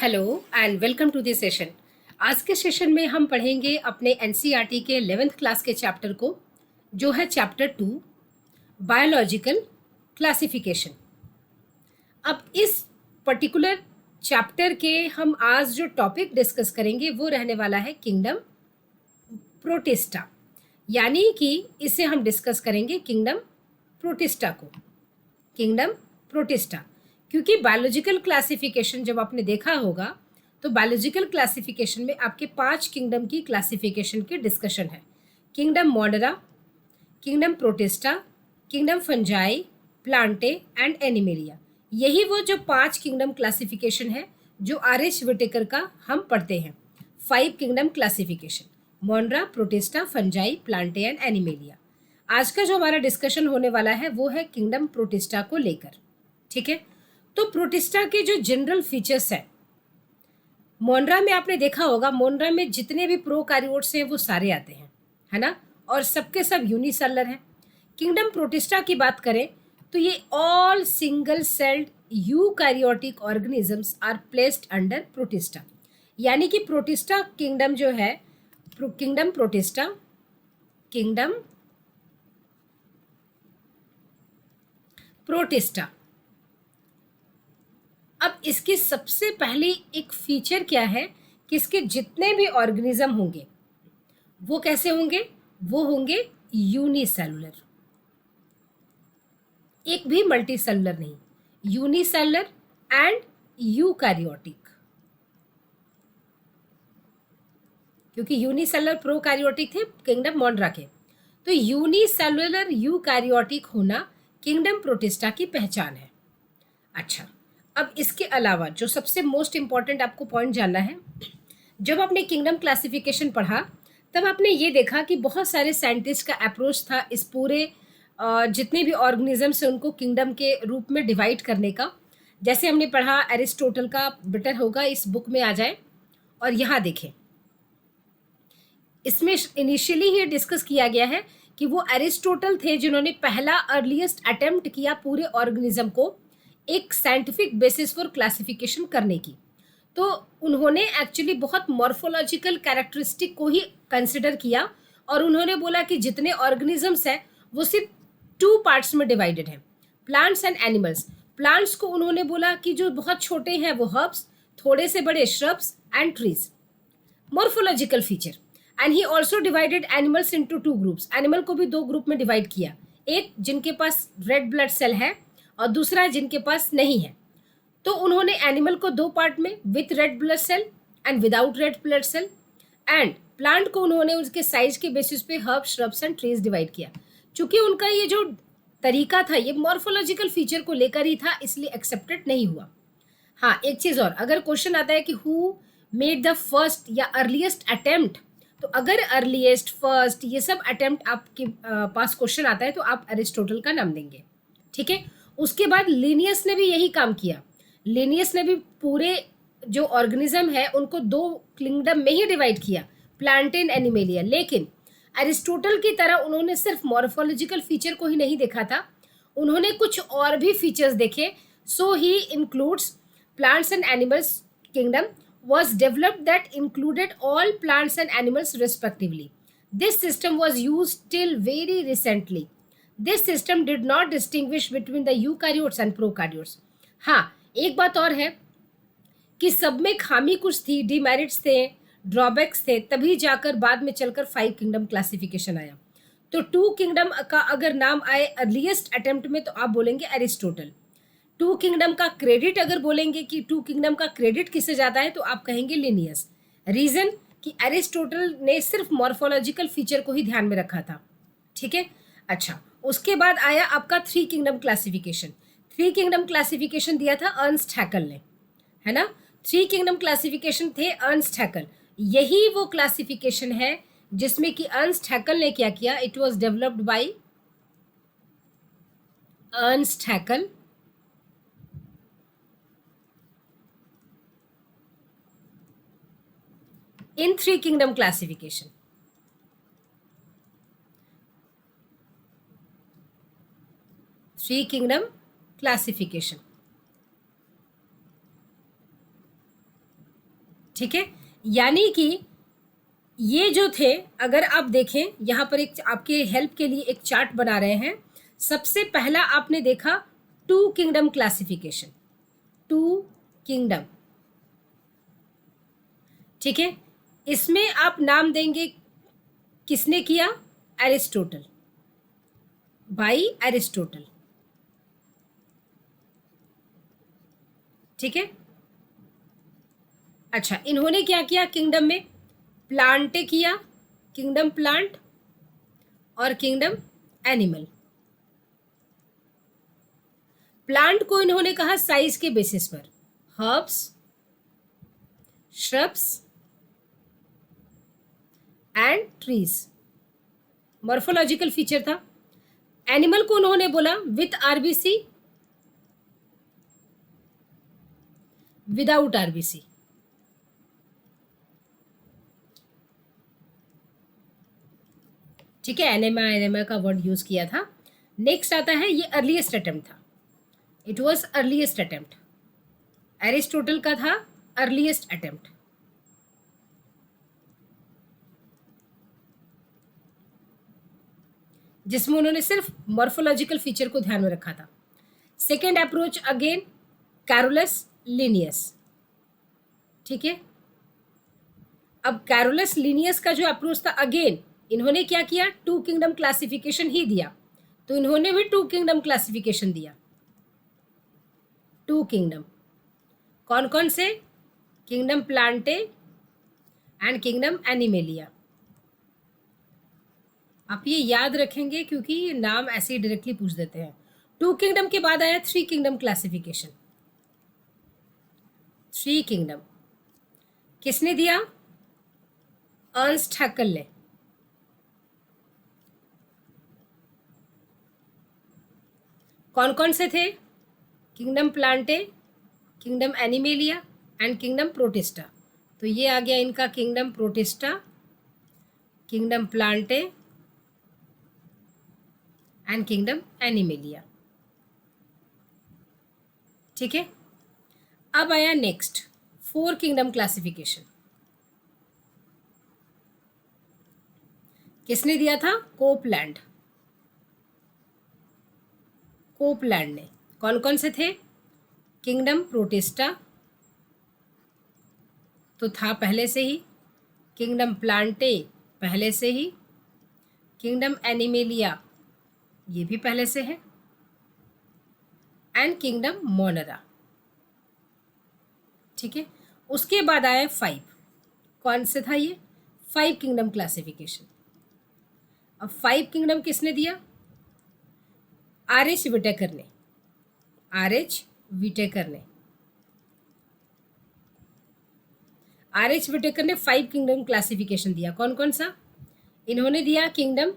Hello and welcome to this session. आज के session में हम पढ़ेंगे अपने एनसीईआरटी के 11th क्लास के चैप्टर को, जो है चैप्टर 2 बायोलॉजिकल क्लासिफिकेशन। अब इस पर्टिकुलर चैप्टर के हम आज जो टॉपिक डिस्कस करेंगे वो रहने वाला है किंगडम प्रोटिस्टा, यानी कि इसे हम डिस्कस करेंगे किंगडम प्रोटिस्टा को, किंगडम प्रोटिस्टा। क्योंकि बायोलॉजिकल क्लासिफिकेशन जब आपने देखा होगा तो बायोलॉजिकल क्लासिफिकेशन में आपके 5 किंगडम की क्लासिफिकेशन की डिस्कशन है। Kingdom Modhera, kingdom protista, kingdom fungi, Plantae and animalia. यही वो जो 5 किंगडम क्लासिफिकेशन है जो आर.एच. विटेकर का हम पढ़ते हैं। 5 kingdom classification: मोनरा, protista, fungi, Plantae and animalia. आज का जो हमारा डिस्कशन होने वाला है वो है किंगडम प्रोटिस्टा को लेकर। ठीक है, तो प्रोटिस्टा के जो जनरल फीचर्स है, मोनरा में आपने देखा होगा, मोनरा में जितने भी प्रोकैरियोट्स हैं वो सारे आते हैं, है ना, और सबके सब यूनिसेलुलर हैं। किंगडम प्रोटिस्टा की बात करें तो ये all single celled eukaryotic organisms are placed under Protista, यानी कि प्रोटिस्टा किंगडम जो है, किंगडम प्रोटिस्टा, किंगडम प्रोटिस्टा। अब इसकी सबसे पहली एक फीचर क्या है कि इसके जितने भी ऑर्गेनिज्म होंगे वो कैसे होंगे, वो होंगे यूनिसेलुलर, एक भी मल्टीसेलुलर नहीं, यूनिसेलुलर एंड यूकैरियोटिक। क्योंकि यूनिसेलुलर प्रोकैरियोटिक थे किंगडम मोनरा के, तो यूनिसेलुलर यूकैरियोटिक होना किंगडम प्रोटिस्टा की पहचान है। अच्छा, अब इसके अलावा जो सबसे मोस्ट इम्पॉर्टेंट आपको पॉइंट जानना है, जब आपने किंगडम क्लासिफिकेशन पढ़ा तब आपने ये देखा कि बहुत सारे साइंटिस्ट का अप्रोच था इस पूरे जितने भी ऑर्गेनिजम्स हैं उनको किंगडम के रूप में डिवाइड करने का। जैसे हमने पढ़ा, एरिस्टोटल का बेटर होगा इस बुक में आ जाए और यहाँ देखें, इसमें इनिशियली ही डिस्कस किया गया है कि वो एरिस्टोटल थे जिन्होंने पहला अर्लीस्ट अटेम्प्ट किया पूरे ऑर्गेनिज्म को एक साइंटिफिक बेसिस फॉर क्लासिफिकेशन करने की। तो उन्होंने एक्चुअली बहुत मॉर्फोलॉजिकल कैरेक्टरिस्टिक को ही कंसिडर किया और उन्होंने बोला कि जितने ऑर्गेनिजम्स हैं वो सिर्फ 2 पार्ट्स में डिवाइडेड हैं, प्लांट्स एंड एनिमल्स। प्लांट्स को उन्होंने बोला कि जो बहुत छोटे हैं वो हर्ब्स, थोड़े से बड़े shrubs and trees, morphological feature. And he also divided animals into 2 groups, animal को भी 2 ग्रुप में डिवाइड किया, एक जिनके पास रेड ब्लड सेल है और दूसरा जिनके पास नहीं है। तो उन्होंने एनिमल को 2 पार्ट में, with red blood cell and without red blood cell, and plant को उन्होंने उसके साइज के बेसिस पे herb, shrubs and trees divide किया। चूंकि उनका ये जो तरीका था ये मॉर्फोलॉजिकल फीचर को लेकर ही था, इसलिए एक्सेप्टेड नहीं हुआ। हाँ, एक चीज और, अगर क्वेश्चन आता है कि हु मेड द फर्स्ट या अर्लीस्ट अटेम्प्ट, तो अगर अर्लीस्ट, फर्स्ट ये सब अटेम्प्ट आपके पास क्वेश्चन आता है तो आप एरिस्टोटल का नाम देंगे। ठीक है, उसके बाद लिनियस ने भी यही काम किया। लिनियस ने भी पूरे जो ऑर्गेनिज्म है उनको 2 किंगडम में ही डिवाइड किया, प्लांटेन, एनिमेलिया। लेकिन एरिस्टोटल की तरह उन्होंने सिर्फ मॉर्फोलॉजिकल फीचर को ही नहीं देखा था, उन्होंने कुछ और भी फीचर्स देखे। So he includes plants and animals kingdom was developed that included all plants and animals respectively. This system was used till very recently. This system did not distinguish between the eukaryotes and prokaryotes. हाँ, एक बात और है कि सब में खामी कुछ थी, डिमेरिट्स थे, ड्रॉबैक्स थे, तभी जाकर बाद में चलकर 5 किंगडम क्लासिफिकेशन आया। तो 2 किंगडम का अगर नाम आए अर्लीस्ट अटेम्प्ट में तो आप बोलेंगे एरिस्टोटल। 2 किंगडम का क्रेडिट अगर बोलेंगे कि 2 किंगडम का क्रेडिट किसे जाता है तो आप कहेंगे लिनियस। रीजन कि एरिस्टोटल ने सिर्फ मॉर्फोलॉजिकल फीचर को ही ध्यान में रखा था। ठीक है, अच्छा, उसके बाद आया आपका 3 किंगडम क्लासिफिकेशन। 3 किंगडम क्लासिफिकेशन दिया था अर्नस्ट हैकल ने, है ना। 3 किंगडम क्लासिफिकेशन थे अर्नस्ट हैकल। यही वो क्लासिफिकेशन है जिसमें कि अर्नस्ट हैकल ने क्या किया, it was developed by Ernst Haeckel in 3 kingdom classification. 3 kingdom classification. ठीक है, यानी कि ये जो थे, अगर आप देखें यहाँ पर एक आपके हेल्प के लिए एक चार्ट बना रहे हैं। सबसे पहला आपने देखा two kingdom classification, two kingdom, ठीक है। इसमें आप नाम देंगे किसने किया, एरिस्टोटल, बाई एरिस्टोटल, ठीक है। अच्छा, इन्होंने क्या किया किंगडम में, प्लांटे किया, किंगडम प्लांट और किंगडम एनिमल। प्लांट को इन्होंने कहा साइज के बेसिस पर, herbs, shrubs and trees, morphological feature था। एनिमल को उन्होंने बोला विथ आरबीसी, विदाउट आरबीसी, ठीक है। एनेमा एनेमा का वर्ड यूज किया था। नेक्स्ट आता है, ये अर्लीस्ट अटेम्प्ट था, it was earliest attempt, Aristotle का था अर्लीस्ट अटेम्प्ट। जिसमें उन्होंने सिर्फ मॉर्फोलॉजिकल फीचर को ध्यान में रखा था। Second approach again Carolus Linnaeus, ठीक है। अब कैरोलस लिनियस का जो अप्रोच था, अगेन इन्होंने क्या किया, टू किंगडम क्लासिफिकेशन ही दिया, तो इन्होंने भी टू किंगडम क्लासिफिकेशन दिया। टू किंगडम कौन कौन से, kingdom Plantae and kingdom animalia. आप ये याद रखेंगे क्योंकि ये नाम ऐसे ही डायरेक्टली पूछ देते हैं। टू किंगडम के बाद आया three kingdom classification. Three kingdom किसने दिया, अर्नस्ट हैक्कल ने। कौन कौन से थे, kingdom Plantae, kingdom animalia and kingdom protista. तो ये आ गया इनका kingdom protista, kingdom Plantae and kingdom animalia, ठीक है। अब आया नेक्स्ट फोर किंगडम क्लासिफिकेशन। किसने दिया था, कोपलैंड, कोपलैंड ने। कौन कौन से थे, किंगडम प्रोटिस्टा तो था पहले से ही, किंगडम प्लांटे पहले से ही, किंगडम एनिमेलिया ये भी पहले से है, एंड किंगडम मोनरा, ठीक है। उसके बाद आया फाइव, कौन से था ये, फाइव किंगडम क्लासिफिकेशन। अब फाइव किंगडम किसने दिया, आर एच विटेकर ने, आर एच विटेकर ने, आर एच विटेकर ने फाइव किंगडम क्लासिफिकेशन दिया। कौन कौन सा, इन्होंने दिया किंगडम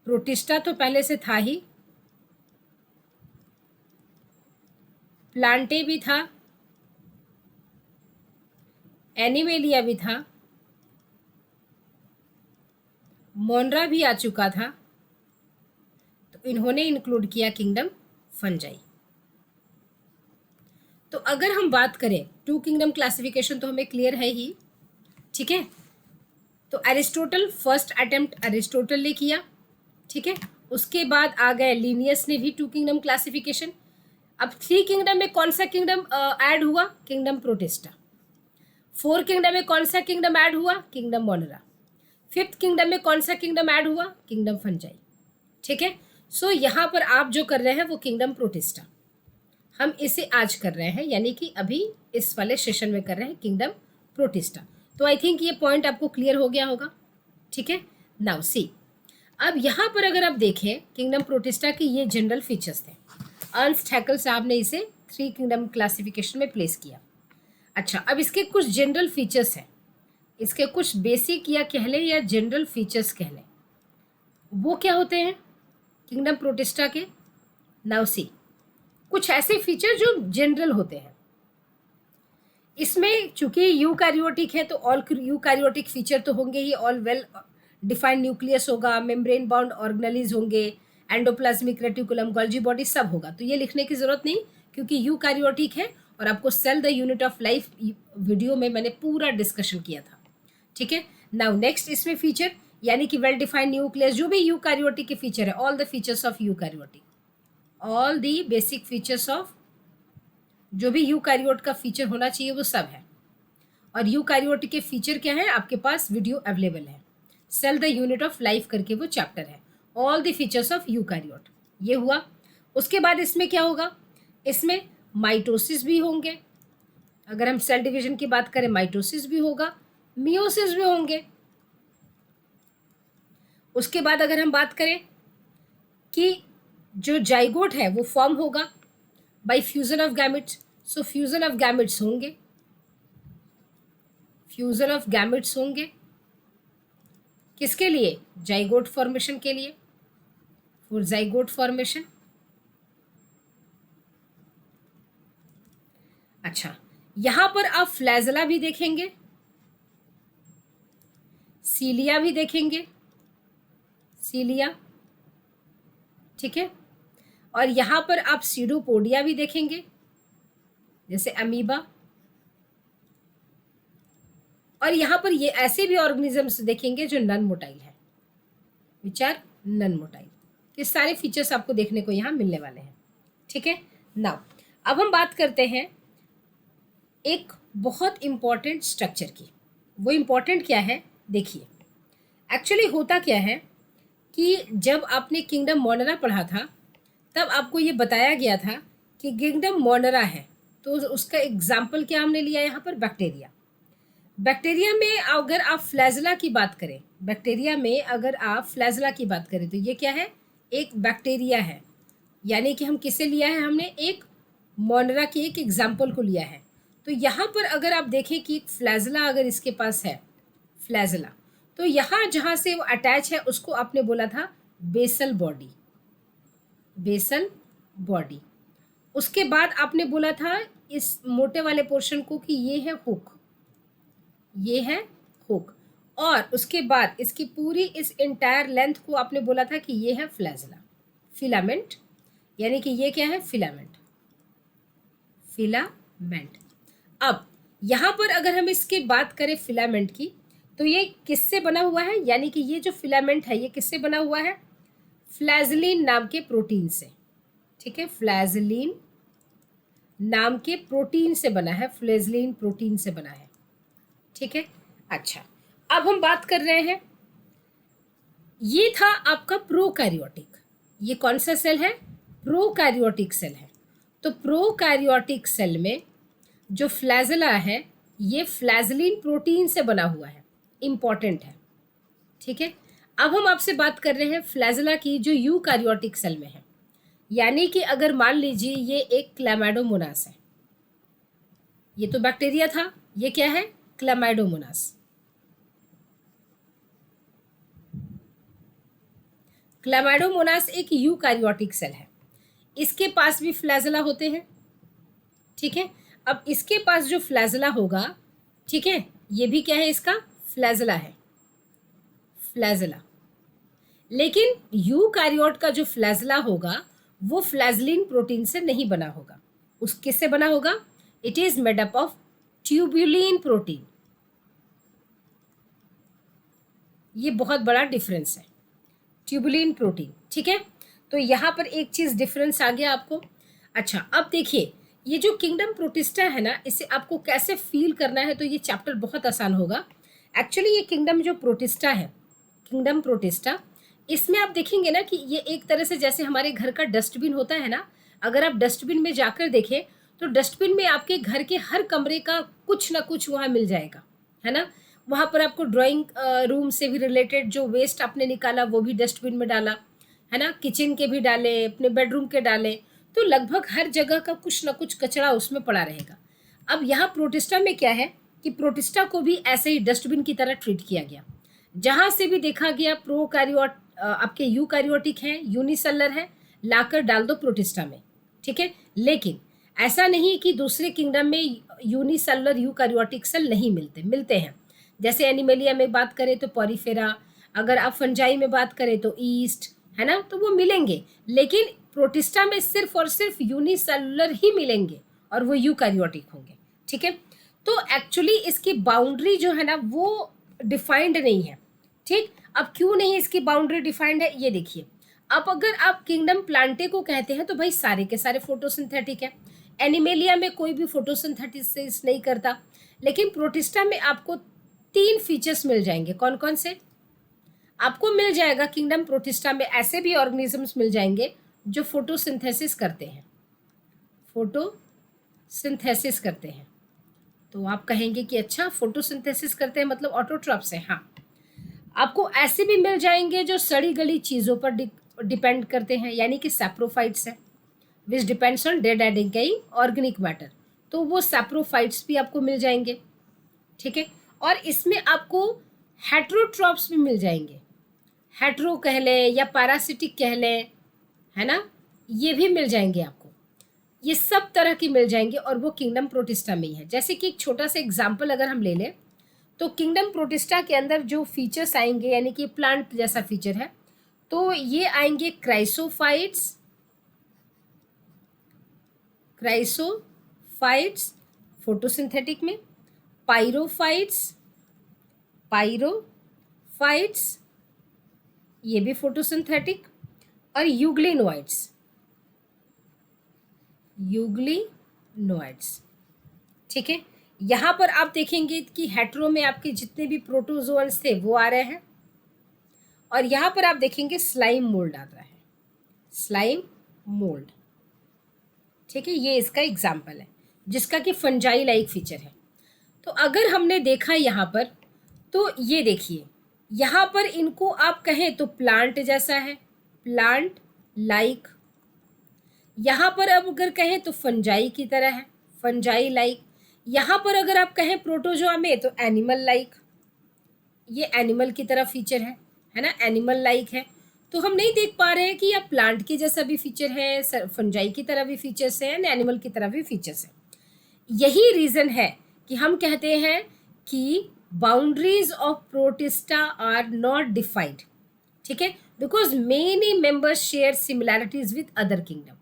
प्रोटिस्टा तो पहले से था ही, प्लांटे भी था, एनिमेलिया भी था, मोनरा भी आ चुका था, तो इन्होंने इंक्लूड किया किंगडम फंजाई। तो अगर हम बात करें टू किंगडम क्लासिफिकेशन तो हमें क्लियर है ही, ठीक है। तो एरिस्टोटल, फर्स्ट अटेम्प्ट एरिस्टोटल ने किया, ठीक है। उसके बाद आ गए लिनियस ने भी टू किंगडम क्लासिफिकेशन। अब थ्री किंगडम में कौन सा किंगडम ऐड हुआ, किंगडम प्रोटिस्टा। फोर किंगडम में कौन सा किंगडम ऐड हुआ, किंगडम मोनरा। फिफ्थ किंगडम में कौन सा किंगडम ऐड हुआ, किंगडम फंजाई, ठीक है। सो यहाँ पर आप जो कर रहे हैं वो किंगडम प्रोटिस्टा, हम इसे आज कर रहे हैं, यानी कि अभी इस वाले सेशन में कर रहे हैं किंगडम प्रोटिस्टा। तो आई थिंक ये पॉइंट आपको क्लियर हो गया होगा, ठीक है। नाउ सी, अब यहाँ पर अगर आप देखें किंगडम प्रोटिस्टा की ये जनरल फीचर्स थे। अर्नस्ट हैक्कल साहब ने इसे थ्री किंगडम क्लासिफिकेशन में प्लेस किया। अच्छा, अब इसके कुछ जनरल फीचर्स हैं, इसके कुछ बेसिक या कह लें या जनरल फीचर्स कह लें, वो क्या होते हैं किंगडम प्रोटिस्टा के। नाउ सी, कुछ ऐसे फीचर जो जनरल होते हैं इसमें, चूंकि यूकैरियोटिक है तो ऑल यूकैरियोटिक फीचर तो होंगे ही, ऑल वेल डिफाइंड न्यूक्लियस होगा, मेम्ब्रेन बाउंड ऑर्गेनेलीज होंगे, एंडोप्लाज्मिक रेटिकुलम, गोल्जी बॉडी सब होगा, तो ये लिखने की जरूरत नहीं क्योंकि यूकैरियोटिक है और आपको cell the unit of life video में मैंने पूरा डिस्कशन किया था, ठीक है। नाउ नेक्स्ट इसमें फीचर यानी कि वेल डिफाइंड न्यूक्लियस, जो भी यूकैरियोटिक के फीचर है, all the features of eukaryotic, all the basic features of, जो भी यूकैरियोट का फीचर होना चाहिए वो सब है। और यूकैरियोटिक के फीचर क्या है, आपके पास वीडियो अवेलेबल है, cell the unit of life करके वो चैप्टर है, all the features of eukaryote, ये हुआ। उसके बाद इसमें क्या होगा, इसमें माइटोसिस भी होंगे, अगर हम सेल डिवीजन की बात करें माइटोसिस भी होगा, मियोसिस भी होंगे। उसके बाद अगर हम बात करें कि जो जाइगोट है वो फॉर्म होगा bye fusion of gametes, so fusion of gametes होंगे, फ्यूजन ऑफ गैमेट्स होंगे किसके लिए, जाइगोट फॉर्मेशन के लिए, फॉर जाइगोट फॉर्मेशन। अच्छा, यहां पर आप फ्लैजला भी देखेंगे, सीलिया भी देखेंगे, सीलिया, ठीक है। और यहां पर आप सीडोपोडिया भी देखेंगे जैसे अमीबा, और यहां पर ये ऐसे भी ऑर्गेनिजम्स देखेंगे जो नॉन मोटाइल है, विच आर नॉन मोटाइल। ये सारे फीचर्स आपको देखने को यहाँ मिलने वाले हैं, ठीक है। नाउ अब हम बात करते हैं एक बहुत इंपॉर्टेंट स्ट्रक्चर की। वो इंपॉर्टेंट क्या है, देखिए एक्चुअली होता क्या है कि जब आपने किंगडम मोनेरा पढ़ा था तब आपको ये बताया गया था कि किंगडम मोनेरा है तो उसका एग्जाम्पल क्या हमने लिया यहाँ पर, बैक्टीरिया। बैक्टीरिया में अगर आप फ्लैजला की बात करें, बैक्टीरिया में अगर आप फ्लैजला की बात करें तो ये क्या है, एक बैक्टीरिया है, यानी कि हम किसे लिया है, हमने एक मोनेरा की एक एग्जाम्पल को लिया है। तो यहाँ पर अगर आप देखें कि फ्लैजला अगर इसके पास है, फ्लैजला, तो यहाँ जहाँ से वो अटैच है उसको आपने बोला था बेसल बॉडी, बेसल बॉडी। उसके बाद आपने बोला था इस मोटे वाले पोर्शन को कि ये है हुक, ये है हुक, और उसके बाद इसकी पूरी इस इंटायर लेंथ को आपने बोला था कि ये है फ्लैजला, फिलामेंट, यानी कि ये क्या है, फिलामेंट, फिलामेंट। अब यहाँ पर अगर हम इसकी बात करें फिलामेंट की, तो ये किससे बना हुआ है, यानी कि ये जो फिलामेंट है ये किससे बना हुआ है, फ्लैजलिन नाम के प्रोटीन से, ठीक है, फ्लैजलिन नाम के प्रोटीन से बना है, फ्लैजलिन प्रोटीन से बना है, ठीक है। अच्छा, अब हम बात कर रहे हैं, ये था आपका प्रोकैरियोटिक, ये कौन सा सेल है, प्रोकैरियोटिक सेल है। तो प्रोकैरियोटिक सेल में जो फ्लैजला है ये फ्लैजलिन प्रोटीन से बना हुआ है, इंपॉर्टेंट है, ठीक है। अब हम आपसे बात कर रहे हैं फ्लैजला की जो यूकैरियोटिक सेल में है, यानी कि अगर मान लीजिए ये एक क्लैमाइडोमोनास है, ये तो बैक्टीरिया था, ये क्या है, क्लैमाइडोमोनास। क्लैमाइडोमोनास एक यूकैरियोटिक सेल है, इसके पास भी फ्लैजला होते हैं, ठीक है। अब इसके पास जो फ्लैजला होगा, ठीक है, ये भी क्या है, इसका फ्लैजला है, फ्लैजला। लेकिन यूकैरियोट का जो फ्लैजला होगा वो फ्लैजलिन प्रोटीन से नहीं बना होगा, उस किससे बना होगा, it is made up of tubulin protein. ये बहुत बड़ा डिफरेंस है, ट्यूबुलिन प्रोटीन, ठीक है। तो यहाँ पर एक चीज़ डिफरेंस आ गया आपको। अच्छा, अब देखिए ये जो किंगडम प्रोटिस्टा है ना, इसे आपको कैसे फील करना है, तो ये चैप्टर बहुत आसान होगा। एक्चुअली ये किंगडम जो प्रोटिस्टा है, किंगडम प्रोटिस्टा, इसमें आप देखेंगे ना कि ये एक तरह से जैसे हमारे घर का डस्टबिन होता है ना, अगर आप डस्टबिन में जाकर देखें तो डस्टबिन में आपके घर के हर कमरे का कुछ ना कुछ वहाँ मिल जाएगा, है ना। वहाँ पर आपको ड्राइंग रूम से भी रिलेटेड जो वेस्ट आपने निकाला वो भी डस्टबिन में डाला, है ना, किचन के भी डाले, अपने बेडरूम के डाले, तो लगभग हर जगह का कुछ ना कुछ कचरा उसमें पड़ा रहेगा। अब यहाँ प्रोटिस्टा में क्या है कि प्रोटिस्टा को भी ऐसे ही डस्टबिन की तरह ट्रीट किया गया, जहाँ से भी देखा गया प्रोकैरियोट आपके यूकैरियोटिक हैं, यूनिसेलर है, लाकर डाल दो प्रोटिस्टा में, ठीक है। लेकिन ऐसा नहीं कि दूसरे किंगडम में यूनिसेलर यूकैरियोटिक सेल नहीं मिलते, मिलते हैं। जैसे एनिमेलिया में बात करें तो पॉरीफेरा, अगर आप फंजाई में बात करें तो ईस्ट, है ना, तो वो मिलेंगे। लेकिन प्रोटिस्टा में सिर्फ और सिर्फ यूनिसेलुलर ही मिलेंगे और वो यूकैरियोटिक होंगे। ठीक है, तो एक्चुअली इसकी बाउंड्री जो है ना वो डिफाइंड नहीं है। ठीक, अब क्यों नहीं इसकी बाउंड्री डिफाइंड है ये देखिए। अब अगर आप किंगडम प्लांटे को कहते हैं तो भाई सारे के सारे फोटोसिंथेटिक है। एनिमेलिया में कोई भी फोटोसिंथेसिस नहीं करता, लेकिन प्रोटिस्टा में आपको 3 फीचर्स मिल जाएंगे। कौन कौन से आपको मिल जाएगा? किंगडम प्रोटिस्टा में ऐसे भी ऑर्गेनिजम्स मिल जाएंगे जो फोटोसिंथेसिस करते हैं, फोटोसिंथेसिस करते हैं। तो आप कहेंगे कि अच्छा फोटोसिंथेसिस करते हैं मतलब ऑटोट्रॉप्स है। हाँ, आपको ऐसे भी मिल जाएंगे जो सड़ी गली चीज़ों पर डिपेंड करते हैं, यानी कि सैप्रोफाइट्स है, which depends on dead and decaying organic matter. तो वो सैप्रोफाइट्स भी आपको मिल जाएंगे। ठीक है, और इसमें आपको हेट्रोट्रॉप्स भी मिल जाएंगे, हेट्रो कह लें या पैरासिटिक कह लें, है ना, ये भी मिल जाएंगे आपको। ये सब तरह की मिल जाएंगे और वो किंगडम प्रोटिस्टा में ही है। जैसे कि एक छोटा सा एग्जाम्पल अगर हम ले लें तो किंगडम प्रोटिस्टा के अंदर जो फीचर्स आएंगे, यानी कि प्लांट जैसा फीचर है, तो ये आएंगे क्राइसोफाइट्स, क्राइसोफाइट्स फोटोसिंथेटिक में, पाइरोफाइट्स, पाइरोफाइट्स ये भी फोटोसिंथेटिक, और यूग्लिनोइड्स, यूग्लिनोइड्स। ठीक है, यहाँ पर आप देखेंगे कि हेट्रो में आपके जितने भी प्रोटोजोअन्स थे वो आ रहे हैं, और यहाँ पर आप देखेंगे स्लाइम मोल्ड आता है, स्लाइम मोल्ड। ठीक है, ये इसका एग्जाम्पल है जिसका कि फंजाई लाइक फीचर है। तो अगर हमने देखा यहाँ पर, तो ये देखिए यहाँ पर इनको आप कहें तो प्लांट जैसा है, प्लांट लाइक। यहाँ पर अब अगर कहें तो फंजाई की तरह है, फंजाई लाइक। यहाँ पर अगर आप कहें प्रोटोजोआ में तो एनिमल लाइक, ये एनिमल की तरह फीचर है ना, एनिमल लाइक है। तो हम नहीं देख पा रहे हैं कि यह प्लांट की जैसा भी फीचर है, फंजाई की तरह भी फीचर्स है, एनिमल की तरह भी फीचर्स है। यही रीज़न है कि हम कहते हैं कि boundaries of protista are not defined. ठीक है, because many members share similarities with other kingdom.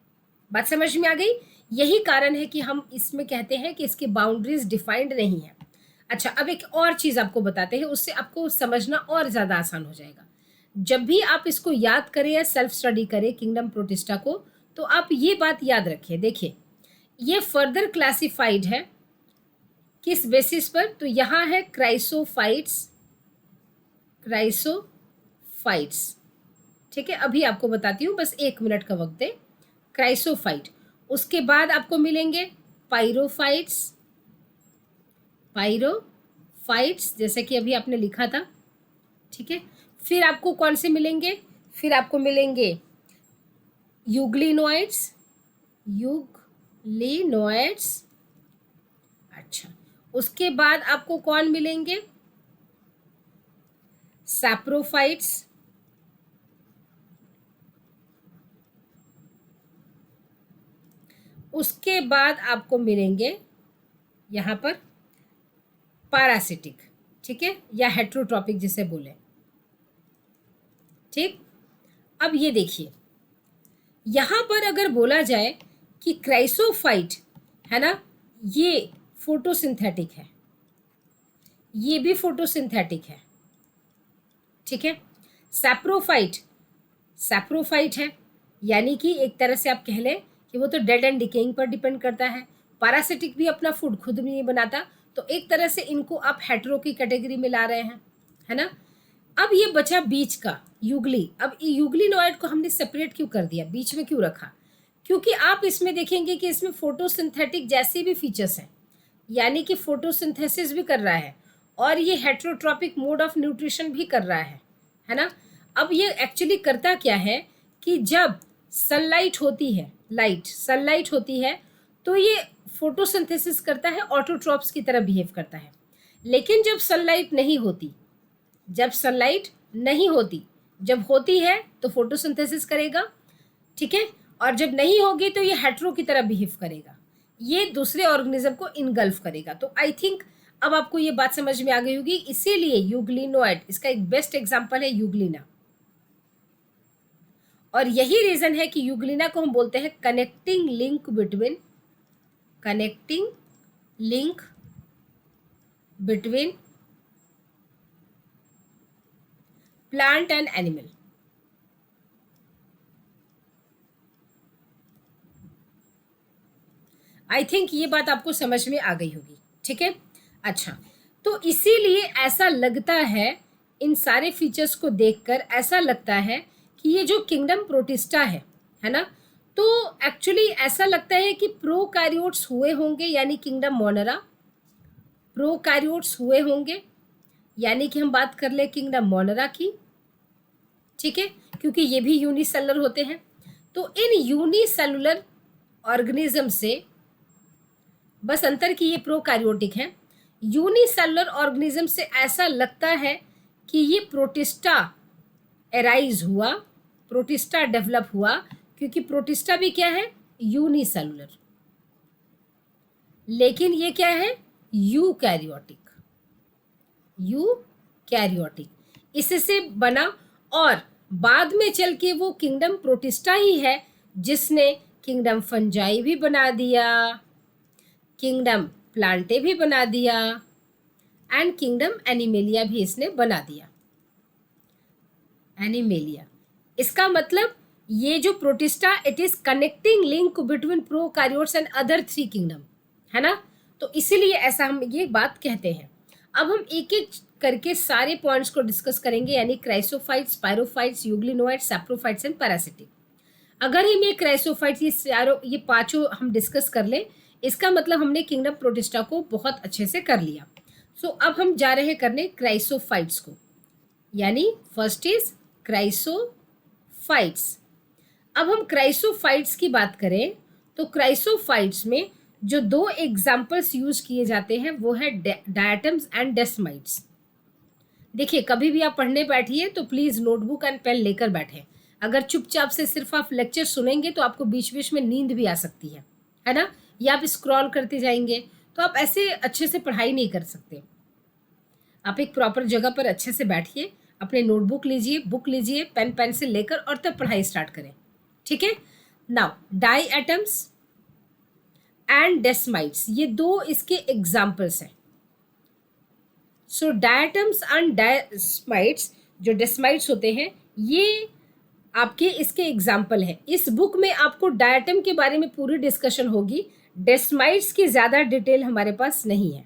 बात समझ में आ गई? यही कारण है कि हम इसमें कहते हैं कि इसकी बाउंड्रीज डिफाइंड नहीं है। अच्छा, अब एक और चीज़ आपको बताते हैं, उससे आपको समझना और ज़्यादा आसान हो जाएगा। जब भी आप इसको याद करें या सेल्फ स्टडी करें किंगडम प्रोटिस्टा को, तो आप ये बात याद रखिए। देखिए, ये फर्दर क्लासिफाइड है किस बेसिस पर? तो यहाँ है क्राइसोफाइट्स, क्राइसोफाइट्स। ठीक है, अभी आपको बताती हूँ, बस 1 मिनट का वक्त दे। क्राइसोफाइट, उसके बाद आपको मिलेंगे पाइरोफाइट्स, पाइरोफाइट्स जैसे कि अभी आपने लिखा था। ठीक है, फिर आपको कौन से मिलेंगे? फिर आपको मिलेंगे यूग्लिनोइड्स, यूग्लिनोइड्स। अच्छा, उसके बाद आपको कौन मिलेंगे? सैप्रोफाइट्स, उसके बाद आपको मिलेंगे यहाँ पर पैरासिटिक। ठीक है, या हेट्रोट्रॉपिक जिसे बोले। ठीक, अब ये देखिए यहाँ पर अगर बोला जाए कि क्राइसोफाइट है ना, ये फोटोसिंथेटिक है, ये भी फोटोसिंथेटिक है। ठीक है, सैप्रोफाइट, सैप्रोफाइट है, यानी कि एक तरह से आप कह लें कि वो तो डेड एंड डिकेइंग पर डिपेंड करता है। पैरासिटिक भी अपना फूड खुद भी नहीं बनाता, तो एक तरह से इनको आप हेट्रो की कैटेगरी में ला रहे हैं, है ना। अब ये बचा बीच का यूगली। अब यूग्लिनोइड को हमने सेपरेट क्यों कर दिया, बीच में क्यों रखा? क्योंकि आप इसमें देखेंगे कि इसमें फोटोसिंथेटिक जैसे भी फीचर्स हैं, यानी कि फोटोसिंथेसिस भी कर रहा है और ये हेट्रोट्रॉपिक मोड ऑफ न्यूट्रिशन भी कर रहा है ना। अब ये एक्चुअली करता क्या है कि जब सनलाइट होती है, सनलाइट होती है तो ये फोटोसिंथेसिस करता है, ऑटोट्रॉप्स की तरह बिहेव करता है। लेकिन जब सनलाइट नहीं होती, जब होती है तो फोटोसिंथेसिस करेगा। ठीक है, और जब नहीं होगी तो ये हेट्रो की तरह बिहेव करेगा, ये दूसरे ऑर्गेनिज्म को इनगल्फ करेगा। तो आई थिंक अब आपको ये बात समझ में आ गई होगी। इसीलिए यूग्लिनोइड इसका एक बेस्ट एग्जांपल है, यूग्लिना। और यही रीजन है कि यूग्लिना को हम बोलते हैं connecting link between connecting link between plant and animal. I think ये बात आपको समझ में आ गई होगी, ठीक है। अच्छा, तो इसीलिए ऐसा लगता है, इन सारे फीचर्स को देखकर ऐसा लगता है कि ये जो किंगडम प्रोटिस्टा है ना, तो एक्चुअली ऐसा लगता है कि प्रोकैरियोट्स हुए होंगे, यानी किंगडम मोनेरा प्रोकैरियोट्स हुए होंगे, यानी कि हम बात कर ले किंगडम मोनेरा की, ठीक है, क्योंकि ये भी यूनिसेलुलर होते हैं। तो इन यूनिसेलुलर ऑर्गेनिज्म से बस अंतर कि ये प्रोकैरियोटिक हैं, यूनिसेलुलर ऑर्गेनिज्म से ऐसा लगता है कि ये प्रोटिस्टा एराइज हुआ, प्रोटिस्टा डेवलप हुआ, क्योंकि प्रोटिस्टा भी क्या है, यूनिसेलुलर, लेकिन ये क्या है, यूकैरियोटिक, यूकैरियोटिक इससे बना, और बाद में चल के वो किंगडम प्रोटिस्टा ही है जिसने किंगडम फंजाई भी बना दिया, किंगडम प्लांटे भी बना दिया, एंड किंगडम एनिमेलिया भी इसने बना दिया। एनिमेलिया, इसका मतलब ये जो protista, it is connecting link between prokaryotes and other 3 kingdom, है ना, तो इसीलिए ऐसा हम ये बात कहते हैं। अब हम एक एक करके सारे पॉइंट्स को डिस्कस करेंगे, यानी chrysophytes, spirophytes, euglenoids, saprophytes and parasitic. अगर हम ये क्राइसोफाइट्स ये पांचों हम डिस्कस कर ले, इसका मतलब हमने किंगडम प्रोटिस्टा को बहुत अच्छे से कर लिया। सो अब हम जा रहे हैं करने क्राइसोफाइट्स को, यानी फर्स्ट इज क्राइसोफाइट्स। अब हम क्राइसोफाइट्स की बात करें तो क्राइसोफाइट्स में जो 2 एग्जाम्पल्स यूज किए जाते हैं वो है डायटम्स एंड डेस्माइट्स। देखिए, कभी भी आप पढ़ने बैठिए तो प्लीज़ नोटबुक एंड पेन लेकर बैठें। अगर चुपचाप से सिर्फ आप लेक्चर सुनेंगे तो आपको बीच बीच में नींद भी आ सकती है ना, या आप स्क्रॉल करते जाएंगे, तो आप ऐसे अच्छे से पढ़ाई नहीं कर सकते। आप एक प्रॉपर जगह पर अच्छे से बैठिए, अपने नोटबुक लीजिए, बुक लीजिए, पेन पेंसिल लेकर, और तब पढ़ाई स्टार्ट करें, ठीक है। नाउ डाई एटम्स एंड डेस्माइट्स, ये 2 इसके एग्जाम्पल्स हैं। सो डायटम्स एंड डेस्माइट्स, जो डेस्माइट्स होते हैं, ये आपके इसके एग्जाम्पल है। इस बुक में आपको डायटम के बारे में पूरी डिस्कशन होगी, डेस्माइट्स की ज़्यादा डिटेल हमारे पास नहीं है,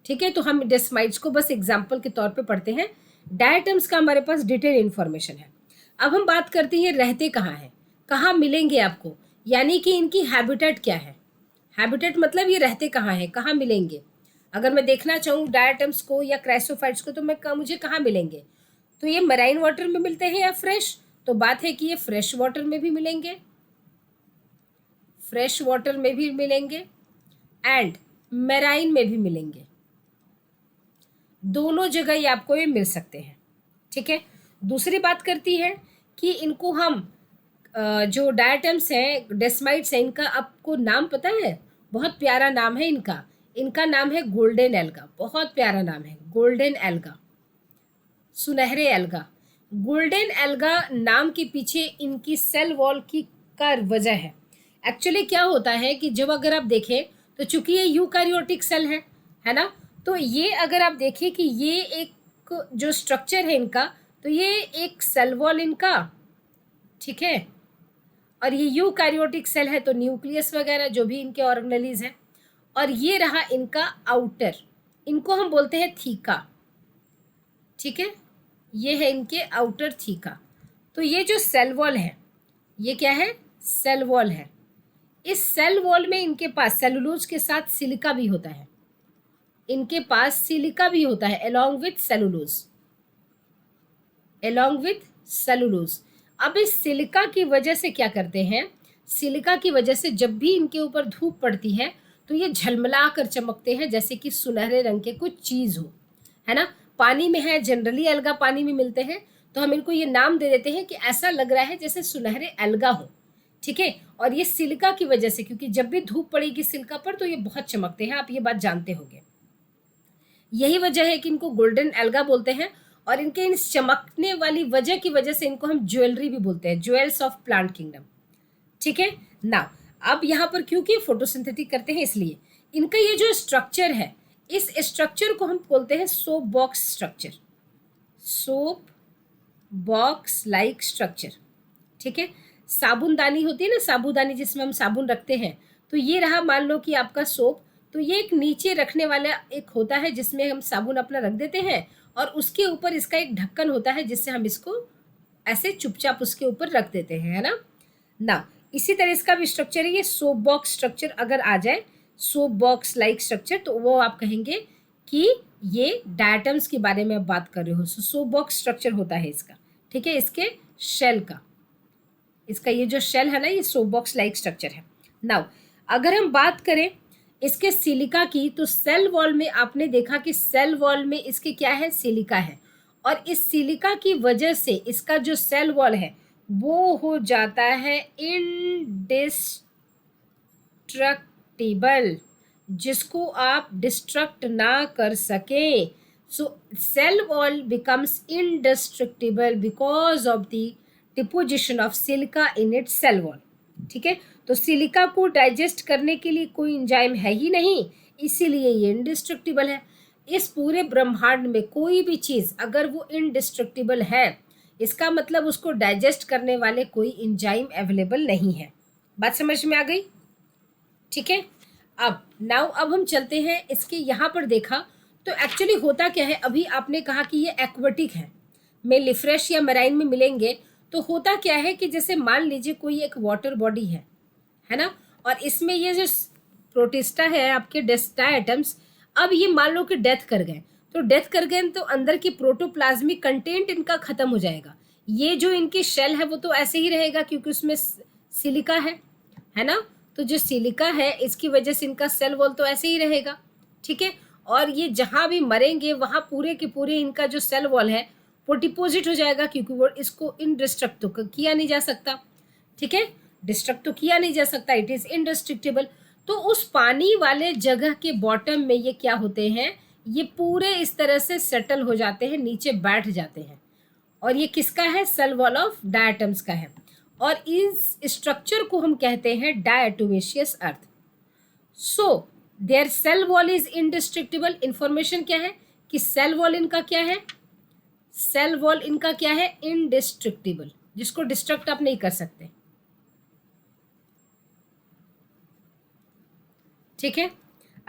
ठीक है। तो हम डेस्माइट्स को बस एग्जाम्पल के तौर पे पढ़ते हैं, डायटम्स का हमारे पास डिटेल इन्फॉर्मेशन है। अब हम बात करते हैं रहते कहाँ हैं, कहाँ मिलेंगे आपको, यानी कि इनकी हैबिटेट क्या है। हैबिटेट मतलब ये रहते कहाँ हैं, कहाँ मिलेंगे। अगर मैं देखना चाहूँ डायटम्स को या क्राइसोफाइट्स को, तो मुझे कहाँ मिलेंगे, तो ये मराइन वाटर में मिलते हैं या फ्रेश, तो बात है कि ये फ्रेश वाटर में भी मिलेंगे, फ्रेश वाटर में भी मिलेंगे एंड मैराइन में भी मिलेंगे, दोनों जगह ये आपको ये मिल सकते हैं, ठीक है। दूसरी बात करती है कि इनको हम जो डायटम्स हैं, डेस्माइट्स हैं, इनका आपको नाम पता है, बहुत प्यारा नाम है इनका, इनका नाम है गोल्डन एल्गा, बहुत प्यारा नाम है गोल्डन एल्गा, सुनहरे एल्गा। गोल्डन एल्गा नाम के पीछे इनकी सेल वॉल की का वजह है। एक्चुअली क्या होता है कि जब अगर आप देखें तो चूंकि ये यूकैरियोटिक सेल है ना, तो ये अगर आप देखें कि ये एक जो स्ट्रक्चर है इनका, तो ये एक सेल वॉल इनका, ठीक है, और ये यूकैरियोटिक सेल है तो न्यूक्लियस वगैरह जो भी इनके ऑर्गेनेलीज हैं, और ये रहा इनका आउटर, इनको हम बोलते हैं थीका, ठीक है, ये है इनके आउटर थीका। तो ये जो सेल वॉल है, ये क्या है, सेल वॉल है। इस सेल वॉल में इनके पास सेलुलोज के साथ सिलिका भी होता है, इनके पास सिलिका भी होता है along with cellulose। अब इस सिलिका की वजह से क्या करते हैं, सिलिका की वजह से जब भी इनके ऊपर धूप पड़ती है तो ये झलमला कर चमकते हैं, जैसे कि सुनहरे रंग के कुछ चीज़ हो, है ना। पानी में है, जनरली एल्गा पानी में मिलते हैं, तो हम इनको ये नाम दे देते हैं कि ऐसा लग रहा है जैसे सुनहरे एल्गा हो, ठीक है। और ये सिलिका की वजह से, क्योंकि जब भी धूप पड़ेगी सिलिका पर तो ये बहुत चमकते हैं, आप ये बात जानते होंगे। यही वजह है कि इनको गोल्डन एल्गा बोलते हैं, और इनके इन चमकने वाली वजह की वजह से इनको हम ज्वेलरी भी बोलते हैं, ज्वेल्स ऑफ प्लांट किंगडम, ठीक है ना। अब यहाँ पर क्योंकि फोटोसिंथेटिक करते हैं इसलिए इनका ये जो स्ट्रक्चर है, इस स्ट्रक्चर को हम बोलते हैं soap box structure, soap box like structure. ठीक है, साबुनदानी होती है ना, साबुदानी जिसमें हम साबुन रखते हैं, तो ये रहा मान लो कि आपका सोप, तो ये एक नीचे रखने वाला एक होता है जिसमें हम साबुन अपना रख देते हैं और उसके ऊपर इसका एक ढक्कन होता है जिससे हम इसको ऐसे चुपचाप उसके ऊपर रख देते हैं, है ना। ना इसी तरह इसका भी स्ट्रक्चर है, ये सोप बॉक्स स्ट्रक्चर अगर आ जाए, सोप बॉक्स लाइक स्ट्रक्चर, तो वो आप कहेंगे कि ये डायटम्स के बारे में आप बात कर रहे हो। सोप बॉक्स स्ट्रक्चर होता है इसका, ठीक है, इसके शेल का, इसका ये जो शेल है ना, ये सोप बॉक्स लाइक स्ट्रक्चर है। नाउ अगर हम बात करें इसके सिलिका की, तो सेल वॉल में आपने देखा कि सेल वॉल में इसके क्या है, सिलिका है, और इस सिलिका की वजह से इसका जो सेल वॉल है वो हो जाता है इनडिस्ट्रक्टिबल, जिसको आप डिस्ट्रक्ट ना कर सके। So cell wall becomes indestructible because of the deposition of silica in its cell wall. ठीक है, तो सिलिका को डाइजेस्ट करने के लिए कोई एंजाइम है ही नहीं, इसीलिए ये इनडिस्ट्रक्टिबल है। इस पूरे ब्रह्मांड में कोई भी चीज़ अगर वो इनडिस्ट्रक्टिबल है, इसका मतलब उसको डाइजेस्ट करने वाले कोई एंजाइम अवेलेबल नहीं है। बात समझ में आ गई? ठीक है, अब हम चलते हैं इसके यहाँ पर देखा तो एक्चुअली होता क्या है। अभी आपने कहा कि ये एक्वेटिक है, मेलिफ्रेश या मैराइन में मिलेंगे, तो होता क्या है कि जैसे मान लीजिए कोई एक वाटर बॉडी है ना, और इसमें ये जो प्रोटिस्टा है आपके डायटम्स, अब ये मान लो कि डेथ कर गए, तो डेथ कर गए तो अंदर की प्रोटोप्लाज्मिक कंटेंट इनका खत्म हो जाएगा। ये जो इनकी शेल है वो तो ऐसे ही रहेगा क्योंकि उसमें सिलिका है ना, तो जो सिलिका है इसकी वजह से इनका सेल वॉल तो ऐसे ही रहेगा। ठीक है, और ये जहाँ भी मरेंगे वहाँ पूरे के पूरे इनका जो सेल वॉल है वो डिपोजिट हो जाएगा, क्योंकि वो इसको इनडिस्ट्रक्ट तो किया नहीं जा सकता। ठीक है, डिस्ट्रक्ट तो किया नहीं जा सकता, इट इज़ इनडिस्ट्रक्टिबल। तो उस पानी वाले जगह के बॉटम में ये क्या होते हैं, ये पूरे इस तरह से सेटल हो जाते हैं, नीचे बैठ जाते हैं, और ये किसका है, सेल वॉल ऑफ डायटम्स का है, और इस स्ट्रक्चर को हम कहते हैं diatomaceous earth. So their cell wall is indestructible. Information क्या है कि सेल वॉल इनका क्या है, सेल वॉल इनका क्या है, इनडिस्ट्रक्टिबल, जिसको डिस्ट्रक्ट आप नहीं कर सकते। ठीक है,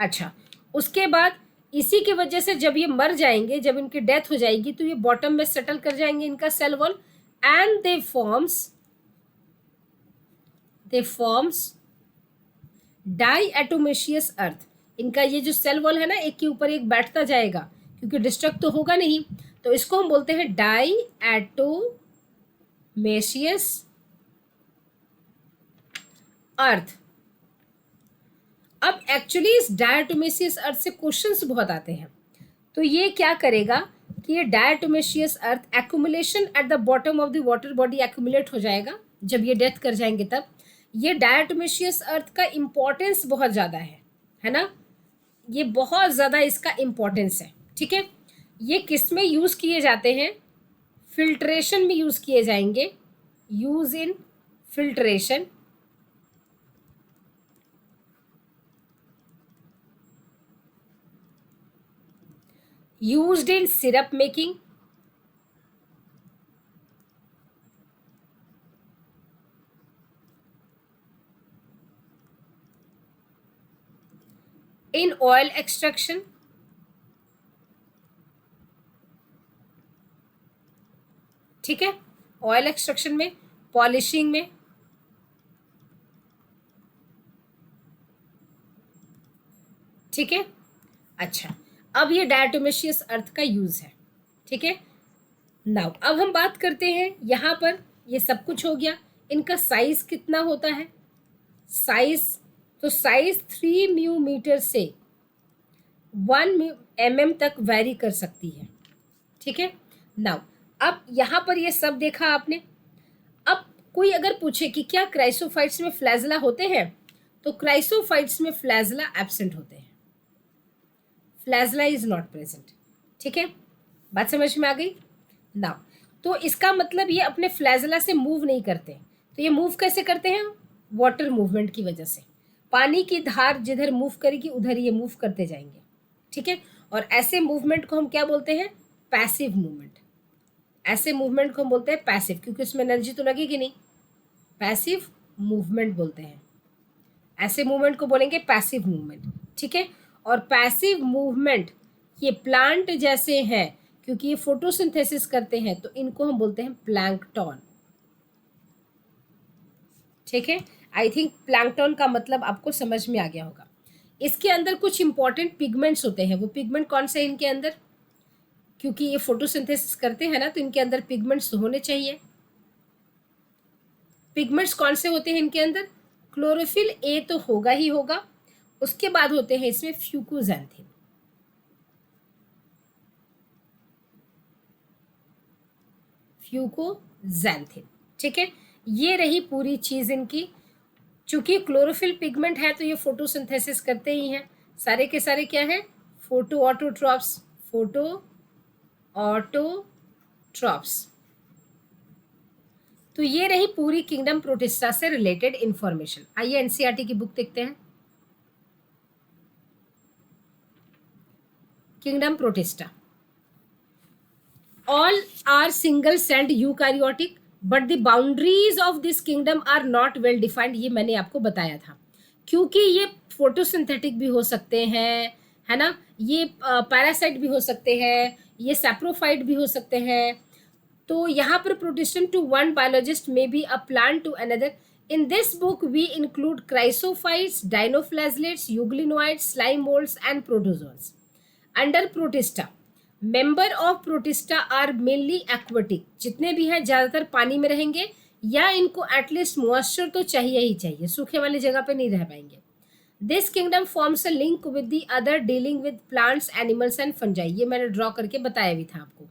अच्छा, उसके बाद इसी की वजह से जब ये मर जाएंगे, जब इनकी डेथ हो जाएगी, तो ये बॉटम में सेटल कर जाएंगे इनका cell wall, and they forms diatomaceous earth. इनका ये जो सेल वॉल है ना, एक के ऊपर एक बैठता जाएगा क्योंकि डिस्ट्रक्ट तो होगा नहीं, तो इसको हम बोलते हैं डाईएटोमेशियस अर्थ। अब एक्चुअली इस डायटोमेशियस अर्थ से क्वेश्चंस बहुत आते हैं, तो ये क्या करेगा कि ये diatomaceous earth accumulation at the bottom of the water body accumulate हो जाएगा जब ये डेथ कर जाएंगे तब। ये डायटोमेशियस अर्थ का इम्पोर्टेंस बहुत ज़्यादा है ना, ये बहुत ज़्यादा इसका इम्पोर्टेंस है। ठीक है, ये किस में यूज़ किए जाते हैं, फिल्ट्रेशन में यूज़ किए जाएंगे, use in filtration, used in syrup making, in oil extraction, ठीक है, ऑयल एक्सट्रैक्शन में, पॉलिशिंग में, ठीक है। अच्छा, अब ये डायटोमेशियस अर्थ का यूज़ है। ठीक है, नाउ अब हम बात करते हैं यहाँ पर, ये सब कुछ हो गया, इनका साइज कितना होता है, साइज, तो साइज 3 म्यू मीटर से 1 mm तक वेरी कर सकती है। ठीक है, नाउ अब यहाँ पर ये सब देखा आपने। अब कोई अगर पूछे कि क्या क्राइसोफाइट्स में फ्लैजला होते हैं, तो क्राइसोफाइट्स में फ्लैजला एब्सेंट होते हैं, फ्लैजला इज नॉट प्रेजेंट। ठीक है, बात समझ में आ गई ना। तो इसका मतलब ये अपने फ्लैजला से मूव नहीं करते, तो ये मूव कैसे करते हैं, वाटर मूवमेंट की वजह से। पानी की धार जिधर मूव करेगी उधर ये मूव करते जाएंगे, ठीक है। और ऐसे मूवमेंट को हम क्या बोलते हैं? Passive movement. ऐसे मूवमेंट को हम बोलते हैं पैसिव, क्योंकि उसमें एनर्जी तो लगेगी नहीं, पैसिव मूवमेंट बोलते हैं। ऐसे मूवमेंट को बोलेंगे पैसिव मूवमेंट, ठीक है। और पैसिव मूवमेंट ये प्लांट जैसे हैं, क्योंकि ये फोटोसिंथेसिस करते हैं, तो इनको हम बोलते हैं प्लैंकटन, ठीक है। आई थिंक प्लैंकटन का मतलब आपको समझ में आ गया होगा। इसके अंदर कुछ इंपॉर्टेंट पिगमेंट्स होते हैं। वो पिगमेंट कौन से हैं इनके अंदर? क्योंकि ये फोटोसिंथेसिस करते हैं ना, तो इनके अंदर पिगमेंट्स तो होने चाहिए। पिगमेंट्स कौन से होते हैं इनके अंदर? क्लोरोफिल ए तो होगा ही होगा, उसके बाद होते हैं इसमें फ्यूकोजैंथिन। फ्यूकोजैंथिन, ठीक है। ये रही पूरी चीज इनकी। चूंकि क्लोरोफिल पिगमेंट है तो ये फोटोसिंथेसिस करते ही हैं। सारे के सारे क्या है? Photoautotrophs. Photoautotrophs. तो ये रही पूरी किंगडम प्रोटिस्टा से रिलेटेड इंफॉर्मेशन। आइए एनसीईआरटी की बुक देखते हैं। Kingdom Protista. All are single celled eukaryotic but the boundaries of this kingdom are not well defined. ये मैंने आपको बताया था, क्योंकि ये फोटोसिंथेटिक भी हो सकते हैं, है ना, ये पैरासाइट भी हो सकते हैं, ये सैप्रोफाइट भी हो सकते हैं। तो यहाँ पर protistan to one biologist may be a plant to another. In this book we include chrysophytes, dinoflagellates, euglenoids, slime moulds and protozoans. Under protista member of protista are mainly aquatic. जितने भी हैं ज़्यादातर पानी में रहेंगे, या इनको एटलीस्ट मॉइस्चर तो चाहिए ही चाहिए, सूखे वाली जगह पे नहीं रह पाएंगे। This kingdom forms a link with the other dealing with plants, animals and fungi. ये मैंने ड्रॉ करके बताया भी था आपको।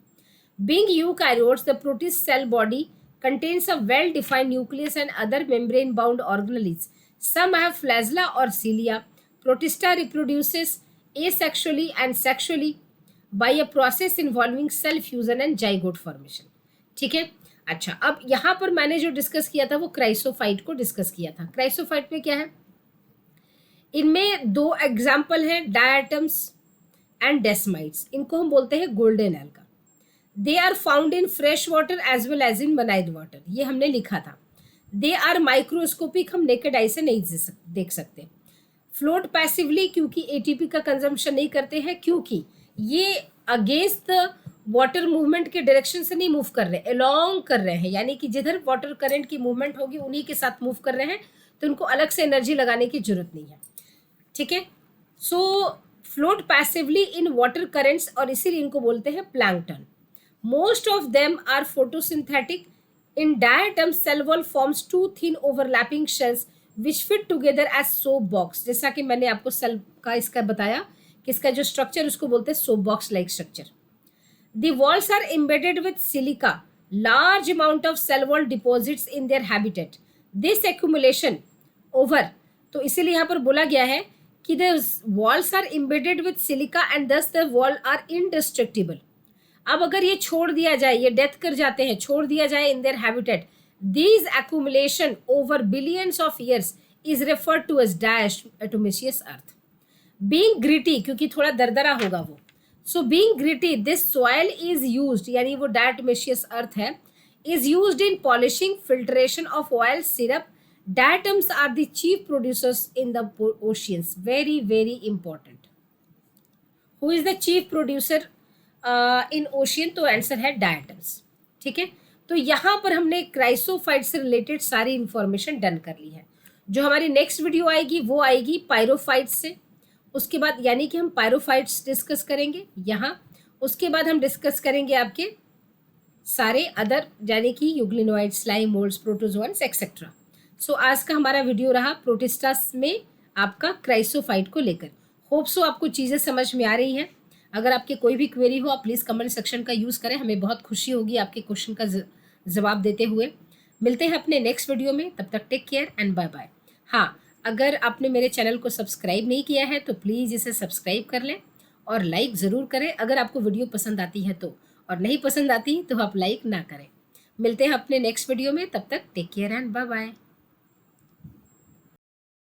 Being eukaryotes, the protist cell body contains a well-defined nucleus and other membrane-bound organelles. Some have flagella or cilia. Protista reproduces asexually and sexually by a process involving cell fusion and zygote formation. ठीक है। अच्छा, अब यहाँ पर मैंने जो discuss किया था वो क्राइसोफाइट को डिस्कस किया था। क्राइसोफाइट में क्या है? इनमें दो एग्जाम्पल हैं, डायटम्स एंड डेस्माइट्स। इनको हम बोलते हैं golden alga. They are found in fresh water as well as in बनाइड वाटर। ये हमने लिखा था। दे आर माइक्रोस्कोपिक, हम नेकेड आई से नहीं देख सकते। फ्लोट पैसिवली, क्योंकि एटीपी का कंजम्पशन नहीं करते हैं, क्योंकि ये अगेंस्ट वाटर मूवमेंट के डायरेक्शन से नहीं मूव कर रहे, अलोंग कर रहे हैं, यानी कि जिधर वाटर करंट की मूवमेंट होगी उन्हीं के साथ मूव कर रहे हैं, तो उनको अलग से एनर्जी लगाने की जरूरत नहीं है, ठीक है। So float passively in water currents, और इसीलिए इनको बोलते हैं plankton. Most of them are photosynthetic. In diatom, cell wall forms two thin overlapping shells which fit together as soap box. जैसा कि मैंने आपको सेल का इसका बताया कि इसका जो स्ट्रक्चर उसको बोलते हैं soap box like structure. The walls are embedded with silica. Large amount of cell wall deposits in their habitat. This accumulation over, तो इसीलिए यहाँ पर बोला गया है कि the walls are embedded with silica and thus the wall are indestructible. अब अगर ये छोड़ दिया जाए, ये डेथ कर जाते हैं, छोड़ दिया जाए in their habitat, these accumulation over billions of years is referred to as diatomaceous earth. Being gritty, क्योंकि थोड़ा दरदरा होगा वो, so being gritty this soil is used, यानी वो डायटोमेशियस अर्थ है, is used in polishing, filtration of oil, syrup. Diatoms are the chief producers in the oceans. Very very important. Who is the chief producer in ocean? तो answer है diatoms, ठीक है। तो यहाँ पर हमने क्राइसोफाइट से रिलेटेड सारी इंफॉर्मेशन डन कर ली है। जो हमारी नेक्स्ट वीडियो आएगी वो आएगी पायरोफाइट्स से। उसके बाद यानी कि हम पायरोफाइट्स डिस्कस करेंगे यहाँ। उसके बाद हम डिस्कस करेंगे आपके सारे अदर, यानी कि euglenoid, slime moulds, protozoans etcetera. So आज का हमारा वीडियो रहा प्रोटिस्टास में आपका क्राइसोफाइट को लेकर। होप सो आपको चीज़ें समझ में आ रही हैं। अगर आपके कोई भी क्वेरी हो आप प्लीज़ कमेंट सेक्शन का यूज़ करें, हमें बहुत खुशी होगी आपके क्वेश्चन का जवाब देते हुए। मिलते हैं अपने नेक्स्ट वीडियो में, तब तक take care and bye bye. हाँ, अगर आपने मेरे चैनल को सब्सक्राइब नहीं किया है तो प्लीज़ इसे सब्सक्राइब कर लें और लाइक ज़रूर करें अगर आपको वीडियो पसंद आती है तो, और नहीं पसंद आती तो आप लाइक ना करें। मिलते हैं अपने नेक्स्ट वीडियो में, तब तक take care and bye bye.